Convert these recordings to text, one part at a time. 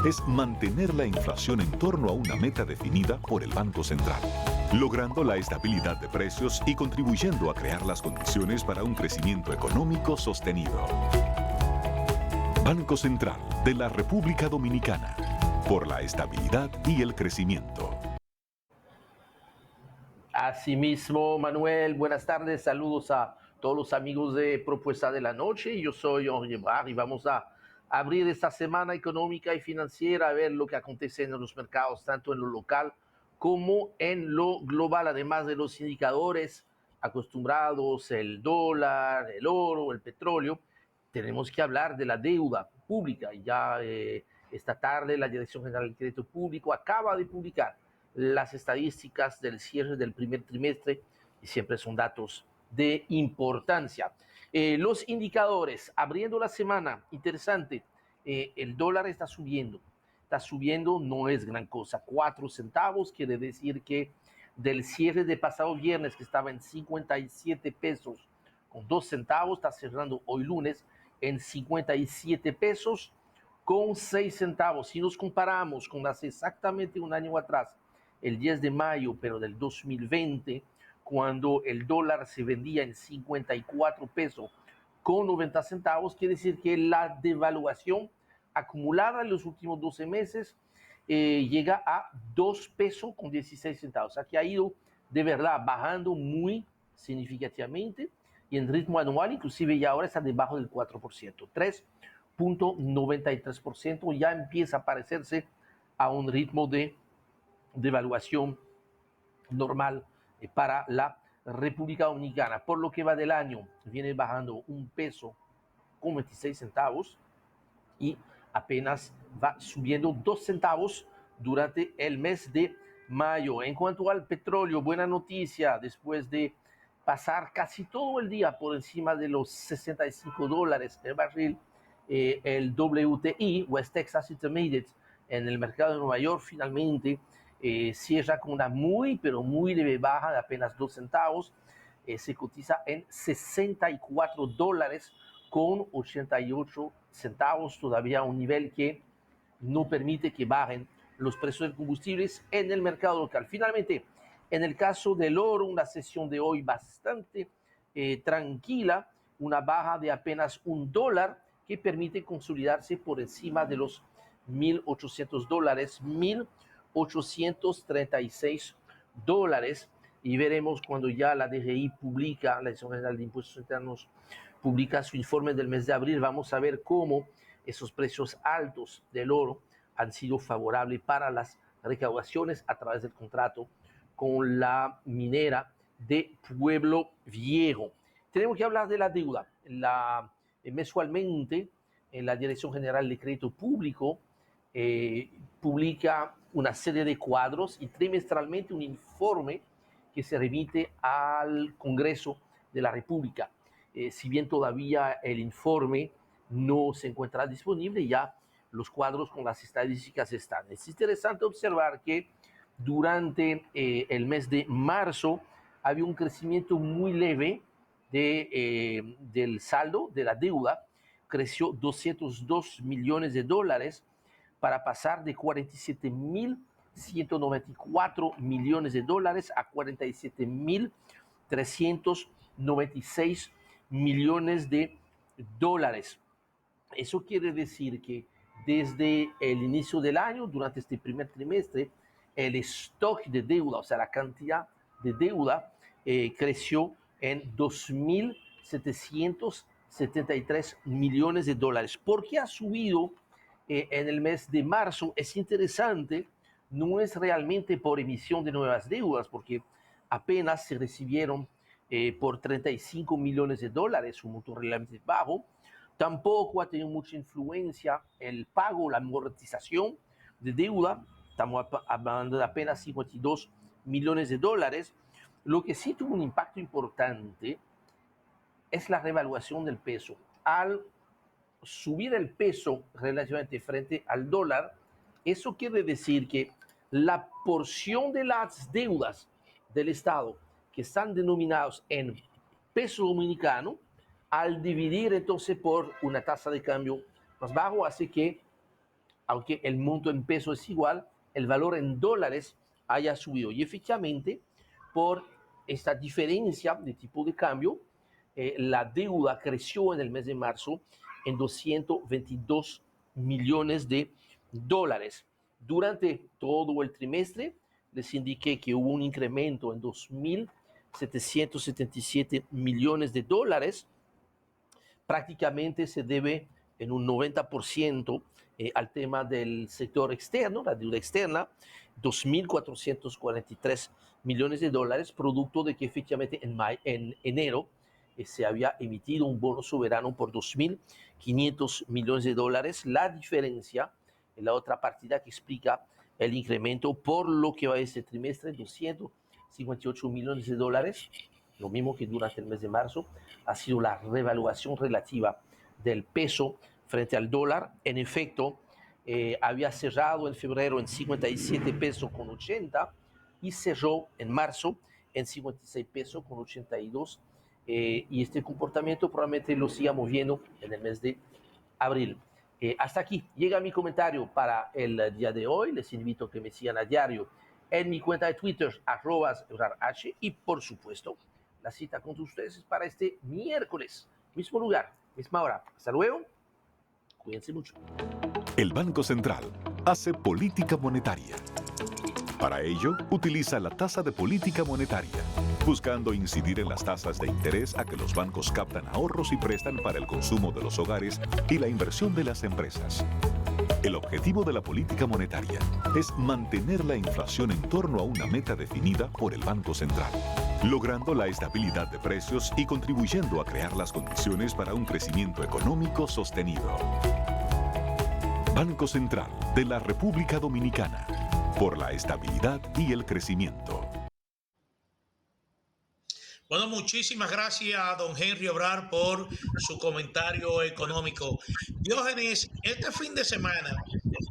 es mantener la inflación en torno a una meta definida por el Banco Central, logrando la estabilidad de precios y contribuyendo a crear las condiciones para un crecimiento económico sostenido. Banco Central de la República Dominicana, por la estabilidad y el crecimiento. Asimismo, Manuel, buenas tardes, saludos a todos los amigos de Propuesta de la Noche. Yo soy Henri Bar y vamos a abrir esta semana económica y financiera, a ver lo que acontece en los mercados, tanto en lo local como en lo global, además de los indicadores acostumbrados, el dólar, el oro, el petróleo. Tenemos que hablar de la deuda pública. Ya esta tarde la Dirección General del Crédito Público acaba de publicar las estadísticas del cierre del primer trimestre y siempre son datos de importancia. Los indicadores, abriendo la semana, interesante, el dólar está subiendo, no es gran cosa, 4 centavos, quiere decir que del cierre de pasado viernes, que estaba en 57 pesos con 2 centavos, está cerrando hoy lunes en 57 pesos con 6 centavos. Si nos comparamos con hace exactamente un año atrás, el 10 de mayo, pero del 2020, cuando el dólar se vendía en 54 pesos con 90 centavos, quiere decir que la devaluación acumulada en los últimos 12 meses llega a 2 pesos con 16 centavos. Aquí ha ido de verdad bajando muy significativamente y en ritmo anual inclusive ya ahora está debajo del 4%, 3,93%, ya empieza a parecerse a un ritmo de devaluación normal para la República Dominicana. Por lo que va del año, viene bajando 1 peso con 26 centavos y apenas va subiendo 2 centavos durante el mes de mayo. En cuanto al petróleo, buena noticia, después de pasar casi todo el día por encima de los $65 el barril, el WTI, West Texas Intermediate, en el mercado de Nueva York, finalmente cierra con una muy, pero muy leve baja de apenas 2 centavos. Se cotiza en $64 con 88 centavos, todavía un nivel que no permite que bajen los precios de combustibles en el mercado local. Finalmente, en el caso del oro, una sesión de hoy bastante tranquila, una baja de apenas $1 que permite consolidarse por encima de los $1,800, 1,836, y veremos cuando ya la DGI publica, la Dirección General de Impuestos Internos, publica su informe del mes de abril, vamos a ver cómo esos precios altos del oro han sido favorables para las recaudaciones a través del contrato con la minera de Pueblo Viejo. Tenemos que hablar de la deuda. Mensualmente, la Dirección General de Crédito Público publica una serie de cuadros y trimestralmente un informe que se remite al Congreso de la República. Si bien todavía el informe no se encuentra disponible, ya los cuadros con las estadísticas están. Es interesante observar que durante el mes de marzo había un crecimiento muy leve del saldo de la deuda, creció 202 millones de dólares para pasar de 47.194 millones de dólares a 47.396 millones de dólares. Eso quiere decir que desde el inicio del año, durante este primer trimestre, el stock de deuda, o sea, la cantidad de deuda, creció en 2.773 millones de dólares. ¿Por qué ha subido en el mes de marzo? Es interesante, no es realmente por emisión de nuevas deudas, porque apenas se recibieron por 35 millones de dólares, un monto relativamente bajo. Tampoco ha tenido mucha influencia el pago, la amortización de deuda. Estamos hablando de apenas 52 millones de dólares. Lo que sí tuvo un impacto importante es la revaluación del peso. Al subir el peso relativamente frente al dólar, eso quiere decir que la porción de las deudas del Estado que están denominados en peso dominicano, al dividir entonces por una tasa de cambio más bajo, hace que aunque el monto en peso es igual, el valor en dólares haya subido. Y efectivamente, por esta diferencia de tipo de cambio, la deuda creció en el mes de marzo en 222 millones de dólares. Durante todo el trimestre, les indiqué que hubo un incremento en 2.777 millones de dólares. Prácticamente se debe en un 90% al tema del sector externo, la deuda externa, 2.443 millones de dólares, producto de que efectivamente en enero se había emitido un bono soberano por 2.500 millones de dólares. La diferencia en la otra partida que explica el incremento por lo que va a este trimestre, 258 millones de dólares, lo mismo que durante el mes de marzo, ha sido la revaluación relativa del peso frente al dólar. En efecto, había cerrado en febrero en 57 pesos con 80 y cerró en marzo en 56 pesos con 82. Y este comportamiento probablemente lo sigamos viendo en el mes de abril. Hasta aquí llega mi comentario para el día de hoy. Les invito a que me sigan a diario en mi cuenta de Twitter, @EbrarH, y por supuesto, la cita con ustedes es para este miércoles, mismo lugar, misma hora. Hasta luego, cuídense mucho. El Banco Central hace política monetaria. Para ello, utiliza la tasa de política monetaria, buscando incidir en las tasas de interés a que los bancos captan ahorros y prestan para el consumo de los hogares y la inversión de las empresas. El objetivo de la política monetaria es mantener la inflación en torno a una meta definida por el Banco Central, logrando la estabilidad de precios y contribuyendo a crear las condiciones para un crecimiento económico sostenido. Banco Central de la República Dominicana, por la estabilidad y el crecimiento. Bueno, muchísimas gracias a don Henry Obrar por su comentario económico. Diógenes, este fin de semana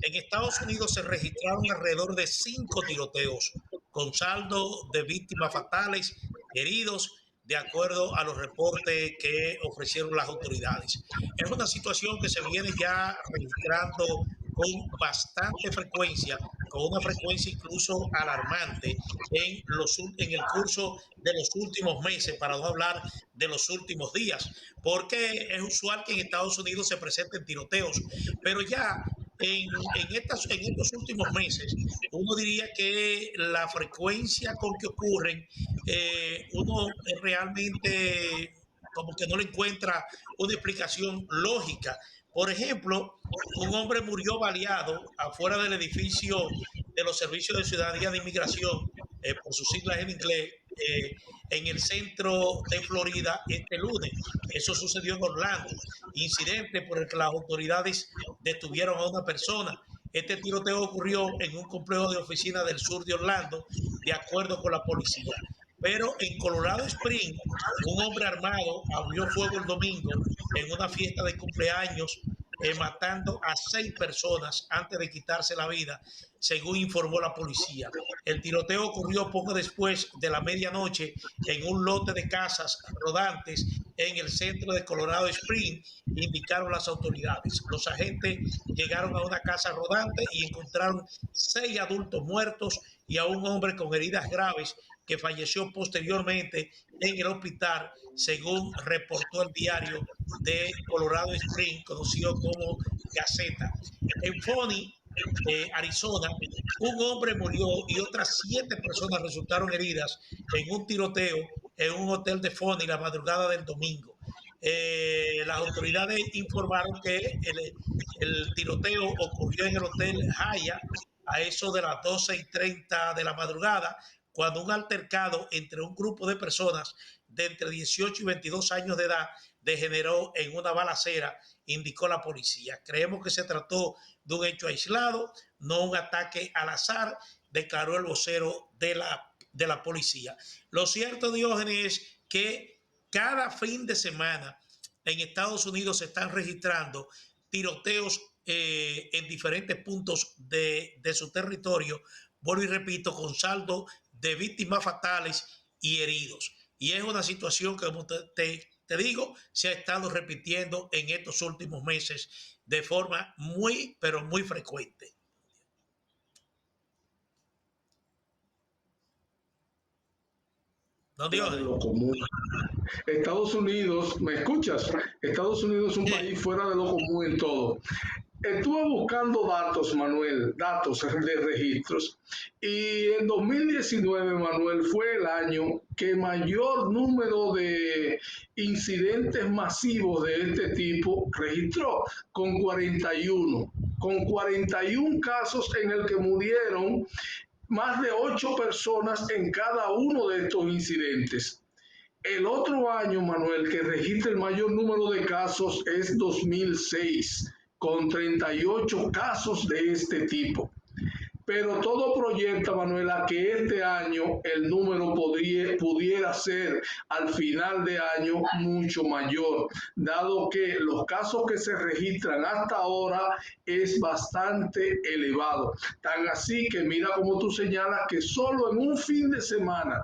en Estados Unidos se registraron alrededor de 5 tiroteos con saldo de víctimas fatales, heridos, de acuerdo a los reportes que ofrecieron las autoridades. Es una situación que se viene ya registrando con bastante frecuencia, con una frecuencia incluso alarmante en el curso de los últimos meses, para no hablar de los últimos días, porque es usual que en Estados Unidos se presenten tiroteos, pero ya en estos últimos meses, uno diría que la frecuencia con que ocurren, uno realmente como que no le encuentra una explicación lógica. Por ejemplo, un hombre murió baleado afuera del edificio de los servicios de ciudadanía de inmigración, por sus siglas en inglés, en el centro de Florida este lunes. Eso sucedió en Orlando, incidente por el que las autoridades detuvieron a una persona. Este tiroteo ocurrió en un complejo de oficinas del sur de Orlando, de acuerdo con la policía. Pero en Colorado Springs, un hombre armado abrió fuego el domingo en una fiesta de cumpleaños, matando a 6 personas antes de quitarse la vida, según informó la policía. El tiroteo ocurrió poco después de la medianoche en un lote de casas rodantes en el centro de Colorado Springs, indicaron las autoridades. Los agentes llegaron a una casa rodante y encontraron 6 adultos muertos y a un hombre con heridas graves que falleció posteriormente en el hospital, según reportó el diario de Colorado Springs, conocido como Gaceta. En Phoenix, Arizona, un hombre murió y otras 7 personas resultaron heridas en un tiroteo en un hotel de Phoenix la madrugada del domingo. Las autoridades informaron que el tiroteo ocurrió en el hotel Hyatt a eso de las 12:30 de la madrugada, cuando un altercado entre un grupo de personas de entre 18 y 22 años de edad degeneró en una balacera, indicó la policía. Creemos que se trató de un hecho aislado, no un ataque al azar, declaró el vocero de la policía. Lo cierto, Diógenes, es que cada fin de semana en Estados Unidos se están registrando tiroteos en diferentes puntos de su territorio, vuelvo y repito, con saldo de víctimas fatales y heridos. Y es una situación que, como te te digo, se ha estado repitiendo en estos últimos meses de forma muy, pero muy frecuente. No, Dios. De lo común. Estados Unidos, ¿me escuchas? Estados Unidos es un país fuera de lo común en todo. Estuve buscando datos, Manuel, datos de registros, y en 2019, Manuel, fue el año que mayor número de incidentes masivos de este tipo registró, con 41 casos en el que murieron más de 8 personas en cada uno de estos incidentes. El otro año, Manuel, que registra el mayor número de casos es 2006, con 38 casos de este tipo. Pero todo proyecta, Manuel, a que este año el número pudiera ser al final de año mucho mayor, dado que los casos que se registran hasta ahora es bastante elevado. Tan así que mira como tú señalas que solo en un fin de semana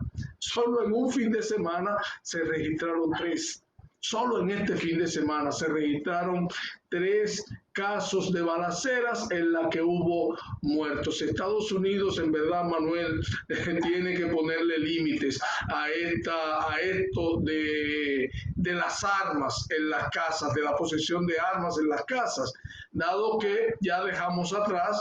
se registraron 3. Solo en este fin de semana se registraron 3 casos de balaceras en la que hubo muertos. Estados Unidos, en verdad, Manuel, tiene que ponerle límites a esto de las armas en las casas, de la posesión de armas en las casas, dado que ya dejamos atrás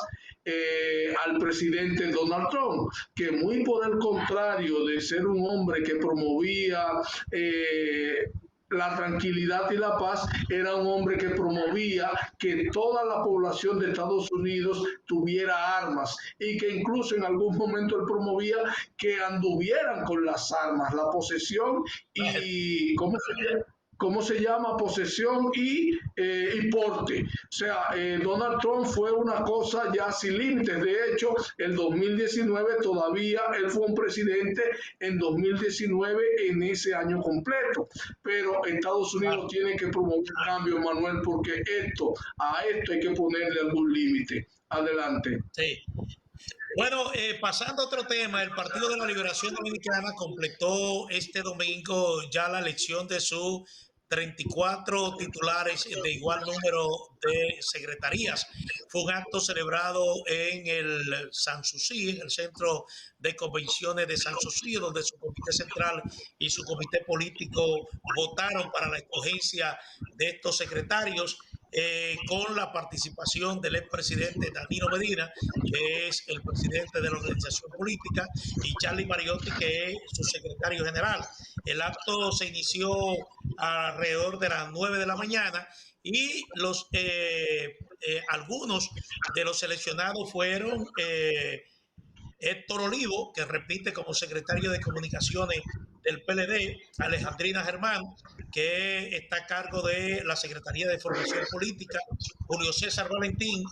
al presidente Donald Trump, que muy por el contrario de ser un hombre que promovía la tranquilidad y la paz, era un hombre que promovía que toda la población de Estados Unidos tuviera armas y que incluso en algún momento él promovía que anduvieran con las armas, la posesión y ¿cómo se llama? Posesión y porte. O sea, Donald Trump fue una cosa ya sin límites. De hecho, el 2019 todavía él fue un presidente en 2019 en ese año completo. Pero Estados Unidos tiene que promover cambios, Manuel, porque a esto hay que ponerle algún límite. Adelante. Sí. Bueno, pasando a otro tema, el Partido de la Liberación Dominicana completó este domingo ya la elección de su 34 titulares de igual número de secretarías. Fue un acto celebrado en el Sanssouci, en el Centro de Convenciones de Sanssouci, donde su comité central y su comité político votaron para la escogencia de estos secretarios. Con la participación del expresidente Danilo Medina, que es el presidente de la organización política, y Charlie Mariotti, que es su secretario general. El acto se inició alrededor de las 9 de la mañana y algunos de los seleccionados fueron Héctor Olivo, que repite como secretario de Comunicaciones del PLD, Alejandrina Germán, que está a cargo de la Secretaría de Formación Política, Julio César Valentín,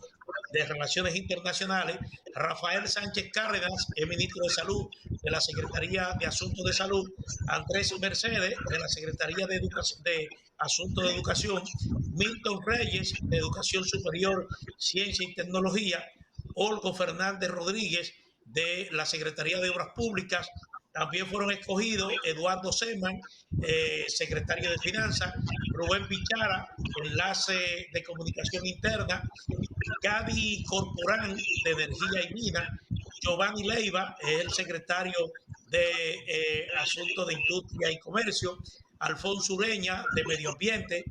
de Relaciones Internacionales, Rafael Sánchez Cárdenas, es ministro de Salud de la Secretaría de Asuntos de Salud, Andrés Mercedes, de la Secretaría de Asuntos de Educación, Milton Reyes, de Educación Superior, Ciencia y Tecnología, Olgo Fernández Rodríguez, de la Secretaría de Obras Públicas. También fueron escogidos Eduardo Seman, secretario de Finanzas, Rubén Pichara, enlace de comunicación interna, Gadi Corporán, de Energía y Minas, Giovanni Leiva, el secretario de Asuntos de Industria y Comercio, Alfonso Ureña, de Medio Ambiente,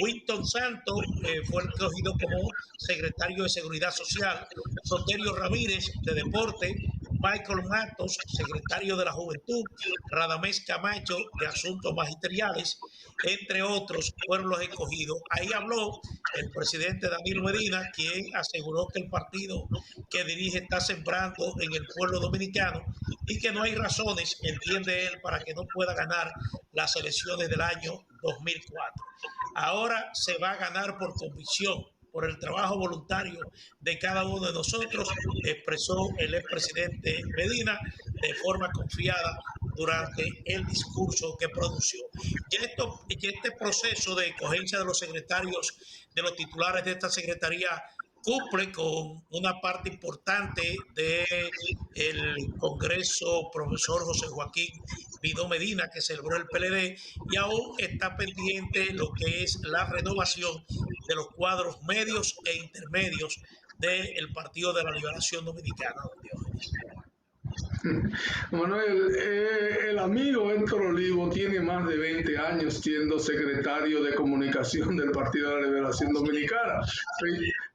Winston Santos fue escogido como secretario de Seguridad Social, Soterio Ramírez, de Deporte, Michael Matos, secretario de la Juventud, Radamés Camacho, de Asuntos Magisteriales, entre otros, fueron los escogidos. Ahí habló el presidente Danilo Medina, quien aseguró que el partido que dirige está sembrando en el pueblo dominicano y que no hay razones, entiende él, para que no pueda ganar las elecciones del año 2004. Ahora se va a ganar por convicción, por el trabajo voluntario de cada uno de nosotros, expresó el expresidente Medina de forma confiada durante el discurso que pronunció. Y este proceso de escogencia de los secretarios, de los titulares de esta secretaría, cumple con una parte importante del Congreso, profesor José Joaquín Vidó Medina, que celebró el PLD, y aún está pendiente lo que es la renovación de los cuadros medios e intermedios del Partido de la Liberación Dominicana, don Diógenes. Manuel, el amigo Héctor Olivo tiene más de 20 años siendo secretario de comunicación del Partido de la Liberación Dominicana.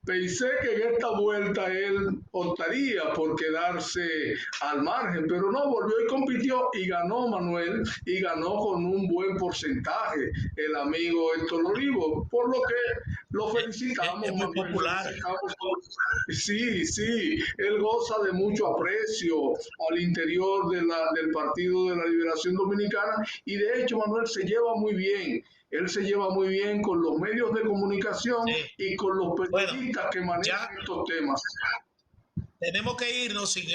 Pensé que en esta vuelta él optaría por quedarse al margen, pero no, volvió y compitió y ganó, Manuel, y ganó con un buen porcentaje el amigo Héctor Olivo, por lo que lo felicitamos, es muy Manuel. popular. Sí, sí, él goza de mucho aprecio al interior del Partido de la Liberación Dominicana y de hecho, Manuel, se lleva muy bien. Él se lleva muy bien con los medios de comunicación y con los periodistas que manejan estos temas. Tenemos que irnos sin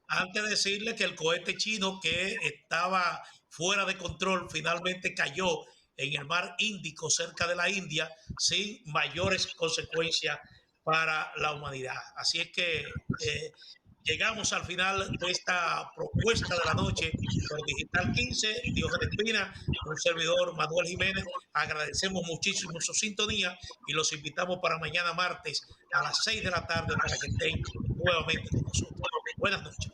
antes decirle que el cohete chino que estaba fuera de control finalmente cayó en el mar Índico cerca de la India sin mayores consecuencias para la humanidad. Así es que llegamos al final de esta propuesta de la noche por Digital 15, Diógenes Espina, un servidor Manuel Jiménez. Agradecemos muchísimo su sintonía y los invitamos para mañana martes a las 6 de la tarde para que estén nuevamente con nosotros. Buenas noches.